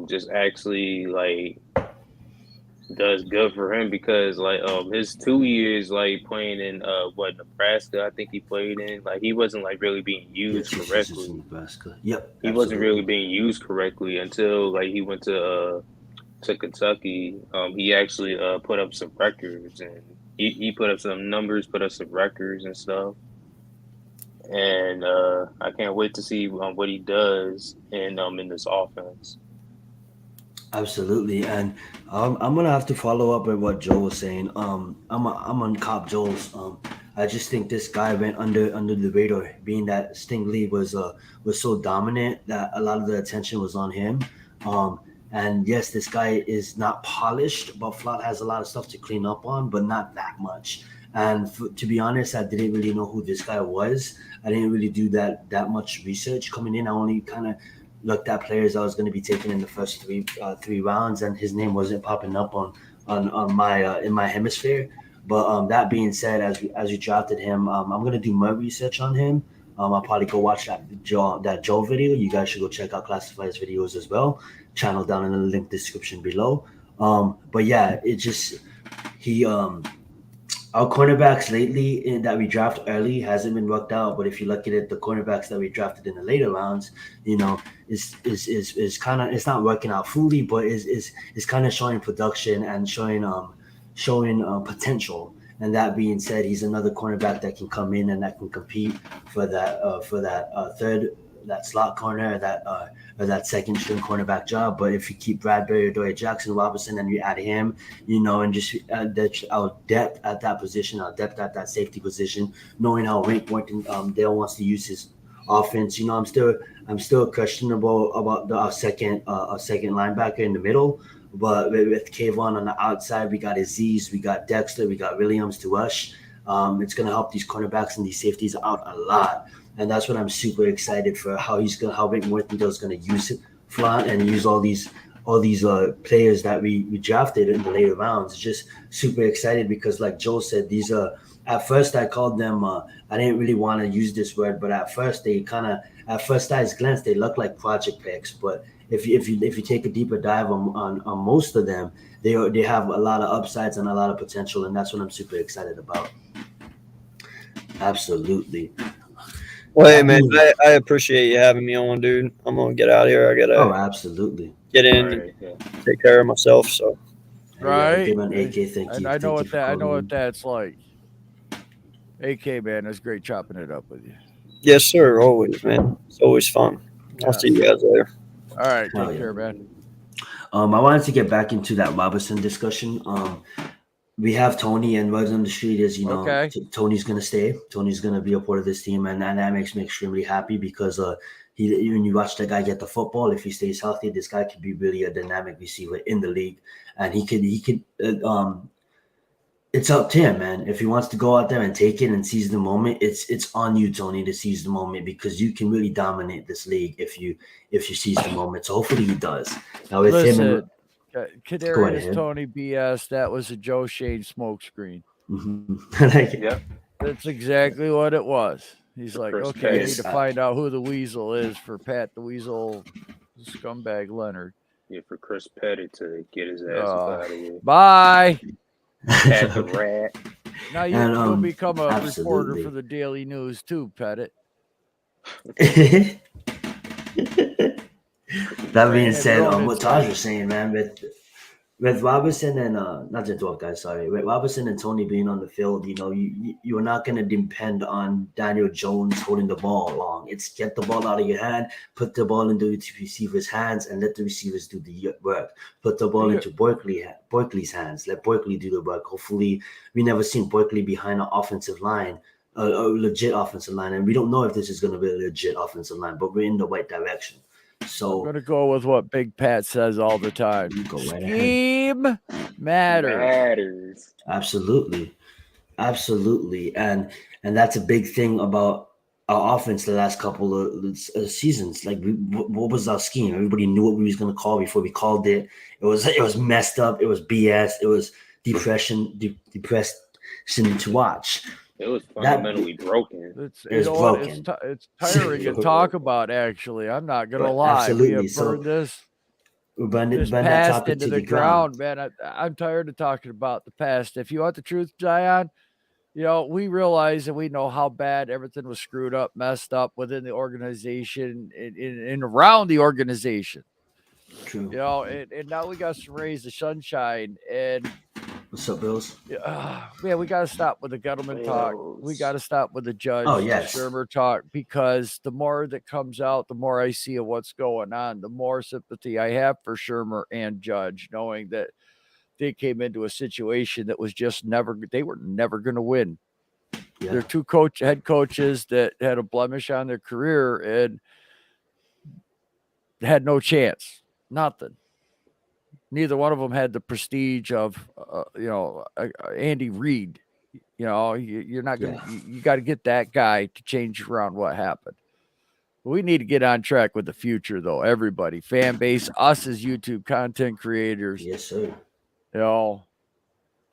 Just actually like does good for him because like his 2 years like playing in Nebraska, I think he played in, like he wasn't like really being used correctly. Nebraska. Yep. He wasn't really being used correctly until like he went to Kentucky. He actually put up some records, and he put up some numbers, put up some records and stuff. And I can't wait to see what he does in this offense. Absolutely, and I'm gonna have to follow up with what Joel was saying. I'm on Cop Joel's. I just think this guy went under the radar, being that Sting Lee was so dominant that a lot of the attention was on him. And yes, this guy is not polished, but Flott has a lot of stuff to clean up on, but not that much. And to be honest, I didn't really know who this guy was. I didn't really do that much research coming in. I only kind of looked at players I was going to be taking in the first three rounds, and his name wasn't popping up on my in my hemisphere. But that being said, as you drafted him, I'm going to do more research on him. I'll probably go watch that Joe video. You guys should go check out Classified's videos as well. Channel down in the link description below. But yeah, it just our cornerbacks lately that we draft early hasn't been worked out. But if you look at it, the cornerbacks that we drafted in the later rounds, is kind of, it's not working out fully, but is kind of showing production and showing potential. And that being said, he's another cornerback that can come in and that can compete for that that slot corner, or that second string cornerback job. But if you keep Bradbury or Dory Jackson Robinson and you add him, and just our depth at that position, our depth at that safety position, knowing how Wink Dale wants to use his offense, I'm still questionable about our second linebacker in the middle. But with Kayvon on the outside, we got Aziz, we got Dexter, we got Williams to rush. It's going to help these cornerbacks and these safeties out a lot. And that's what I'm super excited for, how Rick Mortendale is going to use Flant and use all these players that we drafted in the later rounds. Just super excited because, like Joe said, these are, at first I called them, I didn't really want to use this word, but at first at first eyes glance, they look like project picks. But if you take a deeper dive on most of them, they have a lot of upsides and a lot of potential, and that's what I'm super excited about. Absolutely. Well, hey, man, I appreciate you having me on, dude. I'm going to get out of here. I got to absolutely get in and take care of myself. So, right. AK, thank you. And I know what that's like. AK, man, it's great chopping it up with you. Yes, sir. Always, man. It's always fun. I'll see you guys later. All right. Take care, man. I wanted to get back into that Robinson discussion. We have Tony, and word on the street is, Tony's going to stay. Tony's going to be a part of this team, and that makes me extremely happy because when you watch the guy get the football, if he stays healthy, this guy could be really a dynamic receiver in the league, and he could. It's up to him, man. If he wants to go out there and take it and seize the moment, it's on you, Tony, to seize the moment, because you can really dominate this league if you seize the moment. So hopefully he does. Now with him. Kadarius Tony BS, that was a Joe Shane smokescreen. Mm-hmm. Yep. That's exactly what it was. He's like, okay, I need to find out who the weasel is for Pat the Weasel scumbag Leonard. Yeah, for Chris Petty to get his ass out of here. Bye. Pat the rat. Now you'll become a reporter for the Daily News too, Pettit. That being said, what Taj was saying, man, with Robinson and not to talk, guys, sorry, with Robinson and Tony being on the field, you are not going to depend on Daniel Jones holding the ball long. It's get the ball out of your hand, put the ball into the receiver's hands, and let the receivers do the work. Put the ball into Barkley's hands. Let Barkley do the work. Hopefully, we never seen Barkley behind an offensive line. A legit offensive line, and we don't know if this is going to be a legit offensive line, but we're in the right direction. So I'm going to go with what Big Pat says all the time. Scheme matters. Absolutely. And that's a big thing about our offense the last couple of seasons. Like, what was our scheme? Everybody knew what we was going to call before we called it. It was messed up. It was BS. It was depression to watch. It was fundamentally broken. It's broken. It's tiring to talk about, actually. I'm not going to lie. Absolutely. We have burned this that past topic into to the ground, man. I'm tired of talking about the past. If you want the truth, Zion, we realize and we know how bad everything was screwed up, messed up within the organization and around the organization. True. And now we got some rays of sunshine. And what's up, Bills? Man, we got to stop with the Gettleman talk. We got to stop with the Judge, Shermer talk, because the more that comes out, the more I see of what's going on, the more sympathy I have for Shermer and Judge, knowing that they came into a situation that was just they were never going to win. Yeah. They're two head coaches that had a blemish on their career and had no chance. Nothing. Neither one of them had the prestige of, Andy Reid. You're not going to, you got to get that guy to change around what happened. We need to get on track with the future, though. Everybody, fan base, us as YouTube content creators. Yes, sir. And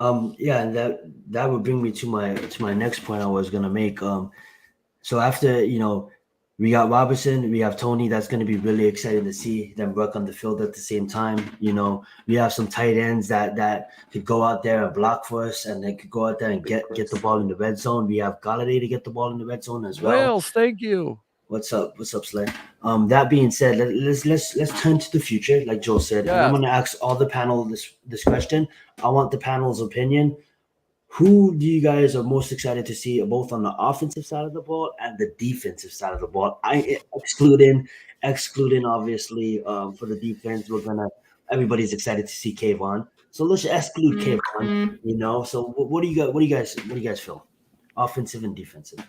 that would bring me to my next point I was going to make. So after, we got Robinson, we have Tony. That's going to be really exciting to see them work on the field at the same time. We have some tight ends that could go out there and block for us, and they could go out there and get the ball in the red zone. We have Galladay to get the ball in the red zone as well. Wales, thank you. What's up, Slay? That being said, let's turn to the future, like Joe said. Yeah. And I'm going to ask all the panel this question. I want the panel's opinion. Who do you guys are most excited to see both on the offensive side of the ball and the defensive side of the ball? I excluding obviously for the defense, everybody's excited to see Kayvon. So let's exclude Kayvon. So what do you guys what do you guys feel? Offensive and defensive.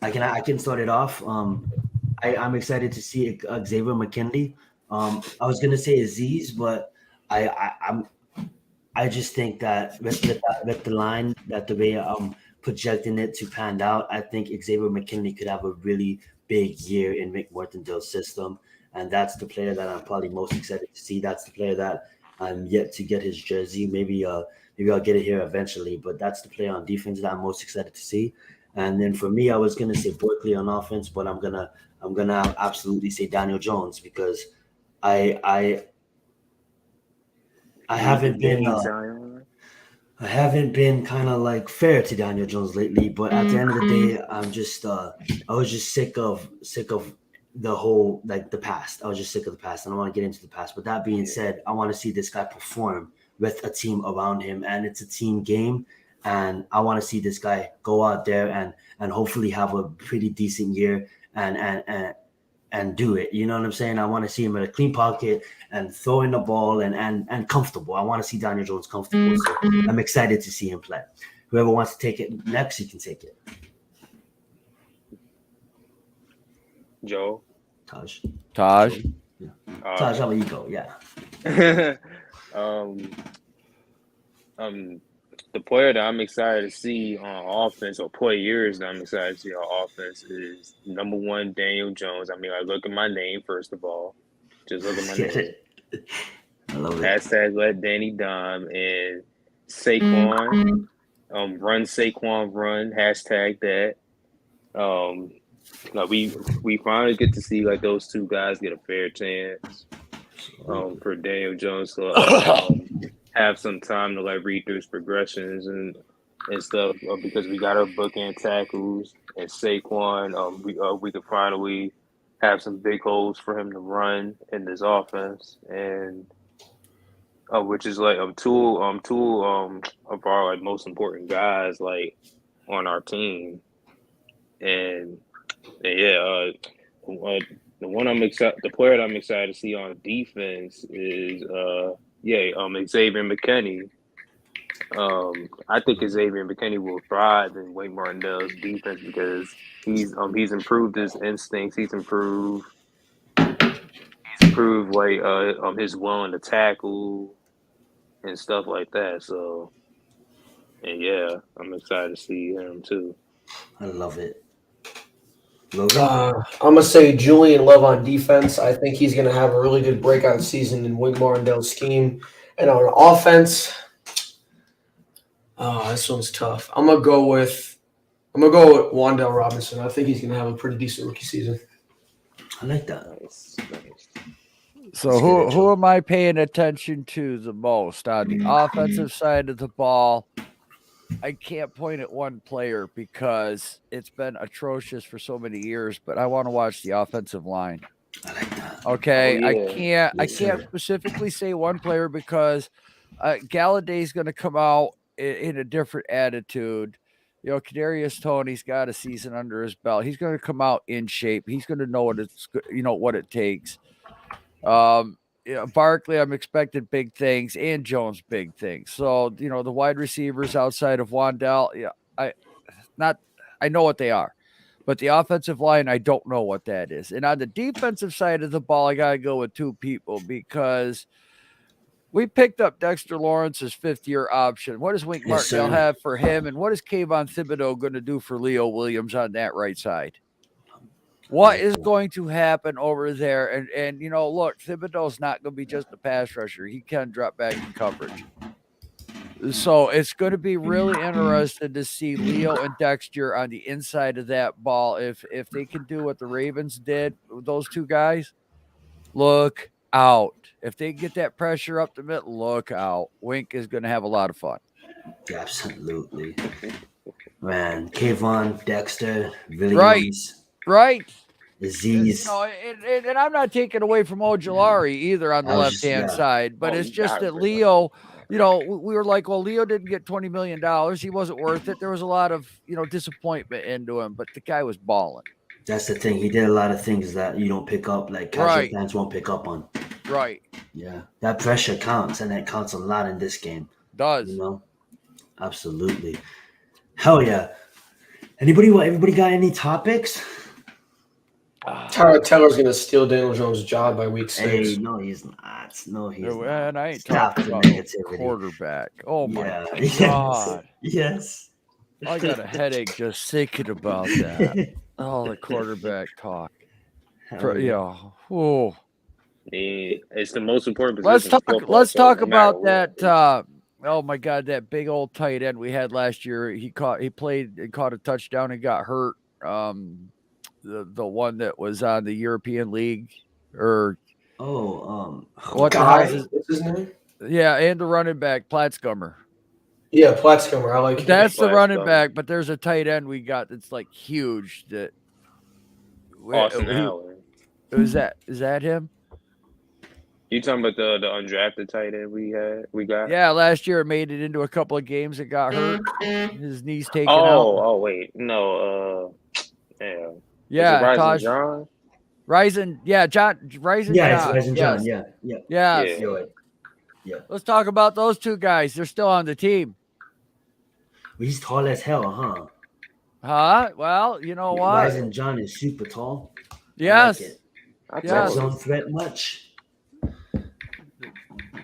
I can start it off. I'm excited to see Xavier McKinney. I was gonna say Aziz, but I'm I just think that with the line, that the way I'm projecting it to pan out, I think Xavier McKinney could have a really big year in Mick Martindale's system, and that's the player that I'm probably most excited to see. That's the player that I'm yet to get his jersey. Maybe I'll get it here eventually, but that's the player on defense that I'm most excited to see. And then for me, I was gonna say Berkeley on offense, but I'm gonna absolutely say Daniel Jones because I I I haven't been. I haven't been kind of like fair to Daniel Jones lately, but at the end of the day, I was just sick of the whole like the past. I was just sick of the past. I don't want to get into the past. But that being said, I want to see this guy perform with a team around him, and it's a team game. And I want to see this guy go out there and hopefully have a pretty decent year and do it. You know what I'm saying? I want to see him in a clean pocket and throwing the ball and comfortable. I want to see Daniel Jones comfortable. So I'm excited to see him play. Whoever wants to take it next, you can take it. Joe. Taj. Taj. Yeah. Taj, how about you go? Yeah. The player that I'm excited to see on offense, or players that I'm excited to see on offense, is number one, Daniel Jones. I mean, look at my name, first of all. Just look at my name. I love it. Hashtag let Danny Dime and Saquon. Run Saquon run. Hashtag that. No, we finally get to see like those two guys get a fair chance. For Daniel Jones to have some time to like read through his progressions and stuff, because we got our bookend tackles and Saquon. We could finally have some big holes for him to run in this offense, and which is like two of our like most important guys like on our team, and yeah, the player that I'm excited to see on defense is Xavier McKinney. I think Xavier McKinney will thrive in Wayne Martindale's defense because he's improved his instincts. He's improved like his willing to tackle and stuff like that. So, and yeah, I'm excited to see him too. I love it. I'm gonna say Julian Love on defense. I think he's gonna have a really good breakout season in Wink Martindale's scheme. And on offense, this one's tough. I'm gonna go with Wan'Dale Robinson. I think he's gonna have a pretty decent rookie season. I like that. Nice. So who am I paying attention to the most on the offensive side of the ball? I can't point at one player because it's been atrocious for so many years, but I want to watch the offensive line. I like that. Okay, Oh, yeah. I can't specifically say one player because Galladay's going to come out in a different attitude. You know, Kadarius Toney's got a season under his belt. He's going to come out in shape. He's going to know what it takes. Barkley, I'm expecting big things, and Jones big things. So, the wide receivers outside of Wan'Dale, I know what they are. But the offensive line, I don't know what that is. And on the defensive side of the ball, I got to go with two people because we picked up Dexter Lawrence's fifth-year option. What does Wink Martindale have for him? And what is Kayvon Thibodeau going to do for Leo Williams on that right side? What is going to happen over there? And look, Thibodeau's not going to be just a pass rusher. He can drop back in coverage. So it's going to be really interesting to see Leo and Dexter on the inside of that ball. If they can do what the Ravens did with those two guys, look out. If they get that pressure up the middle, look out. Wink is going to have a lot of fun. Absolutely. Man, Kayvon, Dexter, Williams. Right. Aziz. And I'm not taking away from Ojolari either on the left-hand side, but it's just that Leo, we were like, well, Leo didn't get $20 million. He wasn't worth it. There was a lot of, disappointment into him, but the guy was balling. That's the thing. He did a lot of things that you don't pick up, like casual fans won't pick up on. Right. Yeah. That pressure counts, and that counts a lot in this game. Does. Absolutely. Hell yeah. Everybody got any topics? Tyrod Taylor's going to steal Daniel Jones' job by week 6. Hey, no, he's not. No, he's not. And I ain't Stop talking the about negativity. quarterback. Oh, my Yes. God. Yes. I got a headache just thinking about that. Oh, the quarterback talk. Oh. It's the most important position. Let's talk about that. Oh my God, that big old tight end we had last year. He played and caught a touchdown and got hurt. The one that was on the European League, or what guy? What's his name? Yeah, and the running back Platzgummer. Yeah, Platzgummer. I like him. That's the running back, but there's a tight end we got that's like huge. That Austin Allen. Is that him? You talking about the undrafted tight end we got? Yeah, last year it made it into a couple of games. It got hurt. His knees taken out. Oh, wait. No. Yeah. Yeah, Taj John? Rising. Yeah, Rising John. It's Rising John. Yeah. Yeah. Let's talk about those two guys. They're still on the team. He's tall as hell, huh? Huh? Well, you know what? Rising John is super tall. Yes. Red zone threat much.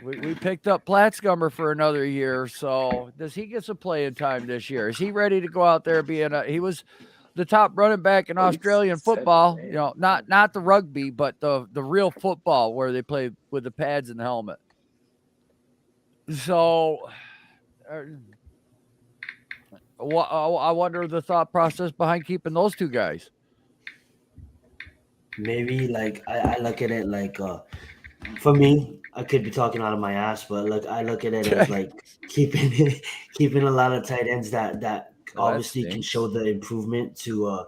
We picked up Platzgummer for another year, so does he get some playing time this year? Is he ready to go out there he was the top running back in Australian football, not the rugby, but the real football where they play with the pads and the helmet. So I wonder the thought process behind keeping those two guys. Maybe I look at it like for me, I could be talking out of my ass, but I look at it as keeping a lot of tight ends that obviously can show the improvement to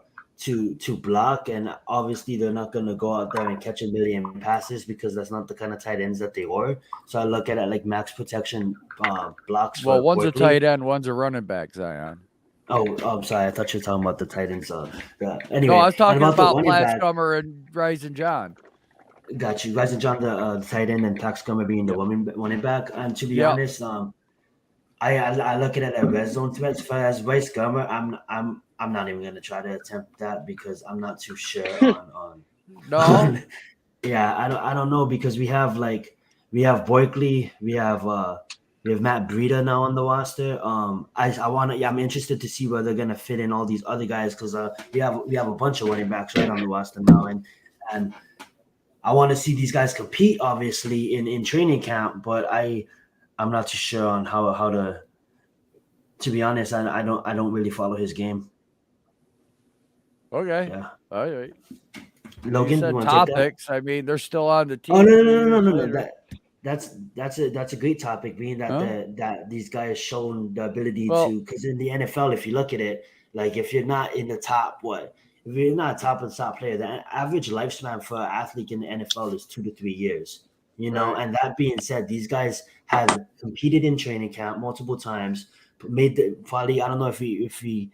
block, and obviously they're not going to go out there and catch a million passes because that's not the kind of tight ends that they were. So I look at it like max protection blocks. Well, one's a tight end, one's a running back, Zion. Oh, I'm sorry. I thought you were talking about the tight ends. Anyway, no, I was talking about Platzgummer and Rising John. Got you. Rising John, the tight end, and Platzgummer being the running back. And to be honest, I look at it as red zone threats. For as Rising, I'm not even gonna try to attempt that because I'm not too sure on. No. Yeah, I don't know because we have Barkley, we have Matt Breida now on the roster. I'm interested to see where they're gonna fit in all these other guys because we have a bunch of running backs right on the roster now, and I want to see these guys compete obviously in training camp, but I'm not too sure on how to be honest. I don't really follow his game. Okay. Yeah. All right. Logan, you said you topics. I mean, they're still on the team. Oh no. That's a great topic, being that that these guys shown the ability to, because in the NFL, if you look at it, like if you're not in the top, if you're not a top player, the average lifespan for an athlete in the NFL is 2 to 3 years. Right. And that being said, these guys have competed in training camp multiple times, probably I don't know if we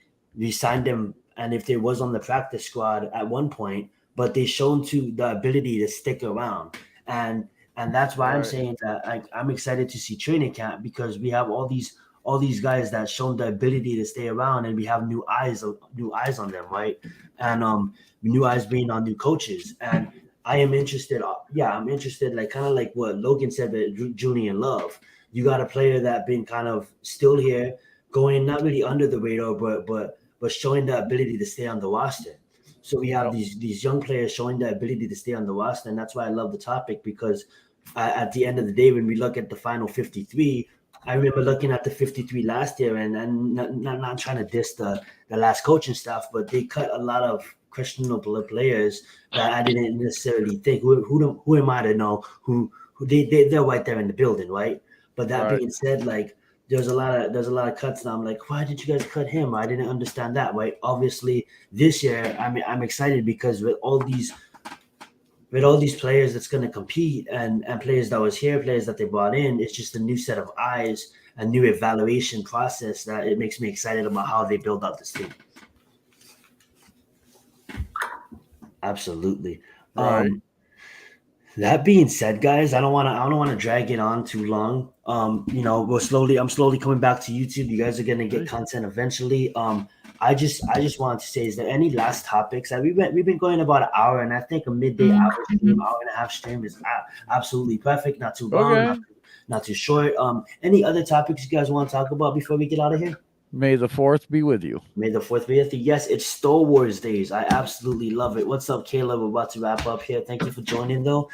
signed them and if they was on the practice squad at one point, but they shown to the ability to stick around. And that's why I'm saying that I'm excited to see training camp, because we have all these guys that shown the ability to stay around, and we have new eyes on them, right? And new eyes being on new coaches. And I am interested. I'm interested, like kind of like what Logan said with Julian Love. You got a player that been kind of still here, going not really under the radar, but showing the ability to stay on the roster. So we have these young players showing the ability to stay on the roster, and that's why I love the topic, because at the end of the day, when we look at the final 53, I remember looking at the 53 last year, and not trying to diss the last coaching staff, but they cut a lot of questionable players that I didn't necessarily think. Who am I to know who they're right there in the building, right? But that being said, like there's a lot of cuts now. I'm like, why did you guys cut him? I didn't understand that. Right? Obviously, this year I'm excited because with all these players that's going to compete and players that was here, players that they brought in, it's just a new set of eyes, a new evaluation process that it makes me excited about how they build out this team. Absolutely. Right. That being said, guys, I don't want to drag it on too long. I'm slowly coming back to YouTube. You guys are gonna get content eventually. I just wanted to say, is there any last topics? We've been going about an hour, and I think a midday hour stream, hour and a half stream is absolutely perfect. Not too long, Okay. not too short. Any other topics you guys want to talk about before we get out of here? May the 4th be with you. May the 4th be with you. Yes, it's Star Wars days. I absolutely love it. What's up, Caleb? We're about to wrap up here. Thank you for joining, though.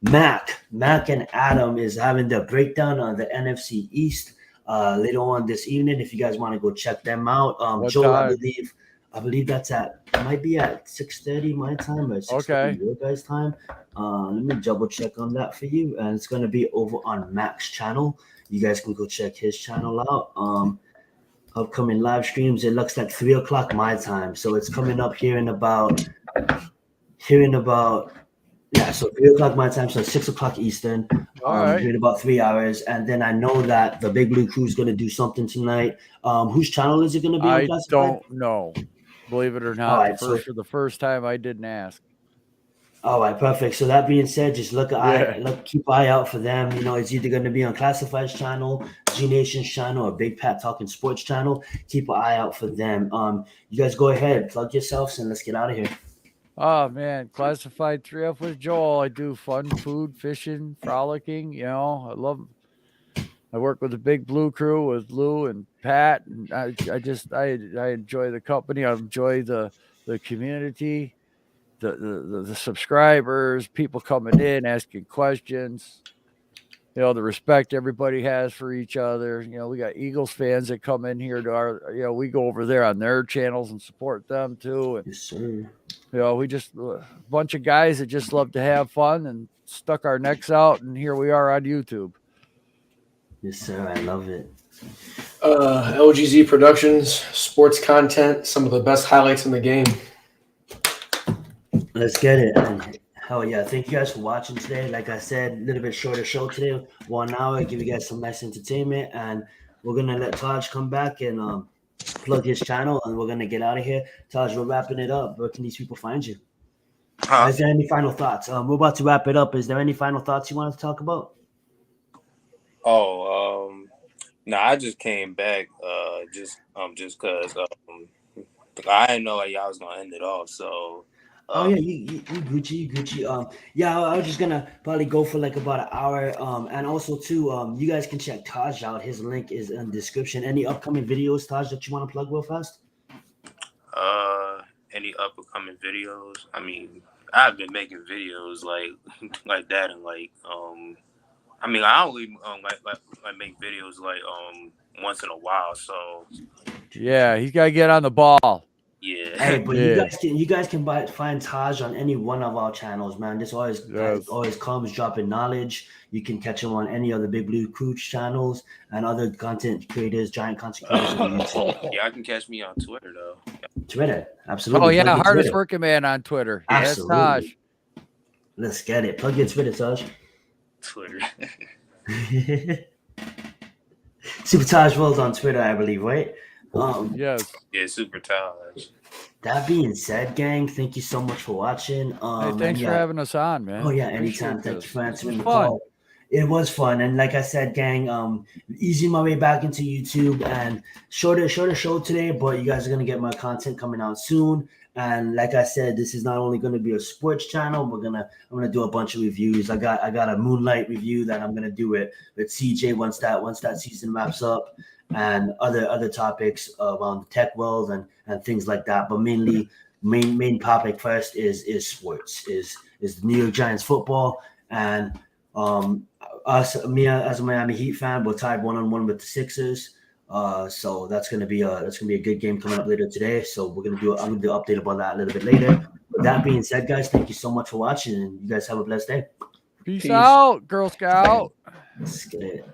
Mac and Adam is having their breakdown on the NFC East later on this evening. If you guys want to go check them out, What Joel, time? I believe that's might be at 6:30 my time or 6:30 your guys' time. Let me double check on that for you, and it's gonna be over on Mac's channel. You guys can go check his channel out. Upcoming live streams, it looks like 3:00 my time, so it's coming up here in about so 3:00 my time, so 6:00 Eastern. All right. Here in about 3 hours, and then I know that the Big Blue Crew is going to do something tonight. Whose channel is it going to be on? I Classified? don't know. Believe it or not, All right, for the first time, I didn't ask. All right, perfect. So that being said, just keep an eye out for them. You know, it's either going to be on Classified's channel, G Nation's channel, or Big Pat Talking Sports channel. Keep an eye out for them. You guys go ahead, plug yourselves, and let's get out of here. Oh man, Classified 3F with Joel. I do fun food, fishing, frolicking. You know, I work with the Big Blue Crew with Lou and Pat, and I enjoy the company. I enjoy the community. The subscribers, people coming in, asking questions, you know, the respect everybody has for each other. You know, we got Eagles fans that come in here to our, you know, we go over there on their channels and support them too. And, yes, sir. You know, we just a bunch of guys that just love to have fun and stuck our necks out. And here we are on YouTube. Yes, sir. I love it. LGZ Productions, sports content, some of the best highlights in the game. Let's get it. And hell yeah. Thank you guys for watching today. Like I said, a little bit shorter show today, 1 hour, give you guys some nice entertainment. And we're going to let Taj come back and plug his channel, and we're going to get out of here. Taj, we're wrapping it up. Where can these people find you? Is there any final thoughts? We're about to wrap it up. Is there any final thoughts you want to talk about? No, I just came back just because I didn't know y'all was gonna end it off. So you Gucci. Yeah, I was just gonna probably go for like about an hour. And also too, you guys can check Taj out. His link is in the description. Any upcoming videos, Taj, that you want to plug real fast? Any upcoming videos? I mean, I've been making videos like that, and I mean, I only make videos once in a while. So yeah, he's got to get on the ball. Yeah. Hey, but you guys can find Taj on any one of our channels, man. This always comes dropping knowledge. You can catch him on any other Big Blue Crew channels and other content creators, giant content creators on YouTube. Yeah, I can catch me on Twitter though. Twitter, absolutely. Oh yeah, hardest working man on Twitter. Absolutely. That's Taj. Let's get it. Plug your Twitter, Taj. Twitter. Super Taj World on Twitter, I believe, right? Yes. Yeah, Super Taj. That being said, gang, thank you so much for watching. Hey, thanks for having us on, man. Oh yeah, anytime. Thanks for answering the fun. call. It was fun, and like I said, gang, easing my way back into YouTube, and shorter show today, but you guys are gonna get my content coming out soon. And like I said, this is not only gonna be a sports channel. I'm gonna do a bunch of reviews. I got a Moonlight review that I'm gonna do with CJ once that season wraps up, and other topics around the tech world and things like that. But mainly, main topic first is sports, is the New York Giants football, and me as a Miami Heat fan, we're tied 1-1 with the Sixers. So that's gonna be a good game coming up later today. So I'm gonna do an update about that a little bit later. But that being said, guys, thank you so much for watching, and you guys have a blessed day. Peace out, Girl Scout. Let's get it.